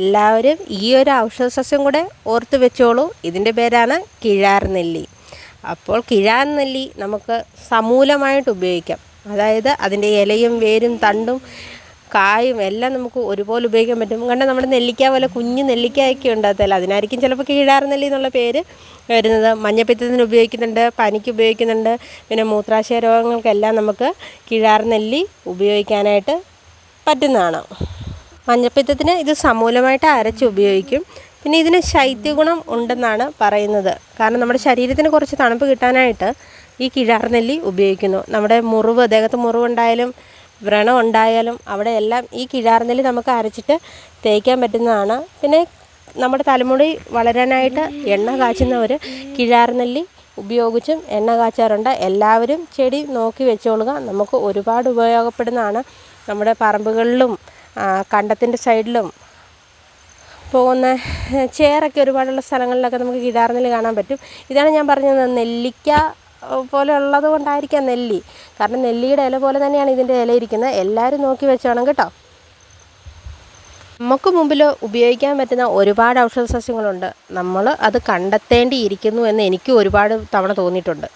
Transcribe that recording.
എല്ലാവരും ഈ ഒരു ഔഷധ സസ്യം കൂടെ ഓർത്ത് വെച്ചോളൂ. ഇതിൻ്റെ പേരാണ് കിഴാർനെല്ലി. അപ്പോൾ കിഴാർനെല്ലി നമുക്ക് സമൂലമായിട്ട് ഉപയോഗിക്കാം. അതായത് അതിൻ്റെ ഇലയും വേരും തണ്ടും കായും എല്ലാം നമുക്ക് ഒരുപോലെ ഉപയോഗിക്കാൻ പറ്റും. കാരണം നമ്മുടെ നെല്ലിക്ക പോലെ കുഞ്ഞ് നെല്ലിക്കയൊക്കെ ഉണ്ടാകത്തില്ല, അതിനായിരിക്കും ചിലപ്പോൾ കിഴാർനെല്ലി എന്നുള്ള പേര് വരുന്നത്. മഞ്ഞപ്പിത്തത്തിന് ഉപയോഗിക്കുന്നുണ്ട്, പനിക്ക് ഉപയോഗിക്കുന്നുണ്ട്, പിന്നെ മൂത്രാശയ രോഗങ്ങൾക്കെല്ലാം നമുക്ക് കിഴാർനെല്ലി ഉപയോഗിക്കാനായിട്ട് പറ്റുന്നതാണ്. മഞ്ഞപ്പിത്തത്തിന് ഇത് സമൂലമായിട്ട് അരച്ച് ഉപയോഗിക്കും. പിന്നെ ഇതിന് ശൈത്യഗുണം ഉണ്ടെന്നാണ് പറയുന്നത്. കാരണം നമ്മുടെ ശരീരത്തിന് കുറച്ച് തണുപ്പ് കിട്ടാനായിട്ട് ഈ കിഴാർനെല്ലി ഉപയോഗിക്കുന്നു. നമ്മുടെ മുറിവ്, ദേഹത്ത് മുറിവുണ്ടായാലും വ്രണം ഉണ്ടായാലും അവിടെയെല്ലാം ഈ കിഴാർനെല്ലി നമുക്ക് അരച്ചിട്ട് തേക്കാൻ പറ്റുന്നതാണ്. പിന്നെ നമ്മുടെ തലമുടി വളരാനായിട്ട് എണ്ണ കാച്ചുന്നവർ കിഴാർനെല്ലി ഉപയോഗിച്ചും എണ്ണ കാച്ചാറുണ്ട്. എല്ലാവരും ചെടി നോക്കി വെച്ചോളുക. നമുക്ക് ഒരുപാട് ഉപയോഗപ്പെടുന്നതാണ്. നമ്മുടെ പറമ്പുകളിലും കണ്ടത്തിൻ്റെ സൈഡിലും പോകുന്ന ചേറൊക്കെ ഒരുപാടുള്ള സ്ഥലങ്ങളിലൊക്കെ നമുക്ക് കിഴാർനെല്ലി കാണാൻ പറ്റും. ഇതാണ് ഞാൻ പറഞ്ഞത്, നെല്ലിക്ക പോലെ ഉള്ളത് കൊണ്ടായിരിക്കാം നെല്ലി. കാരണം നെല്ലിയുടെ ഇല പോലെ തന്നെയാണ് ഇതിൻ്റെ ഇല ഇരിക്കുന്നത്. എല്ലാവരും നോക്കി വെച്ചോണം കേട്ടോ. നമുക്ക് മുമ്പിൽ ഉപയോഗിക്കാൻ പറ്റുന്ന ഒരുപാട് ഔഷധ സസ്യങ്ങളുണ്ട്. നമ്മൾ അത് കണ്ടെത്തേണ്ടിയിരിക്കുന്നു എന്ന് എനിക്ക് ഒരുപാട് തവണ തോന്നിയിട്ടുണ്ട്.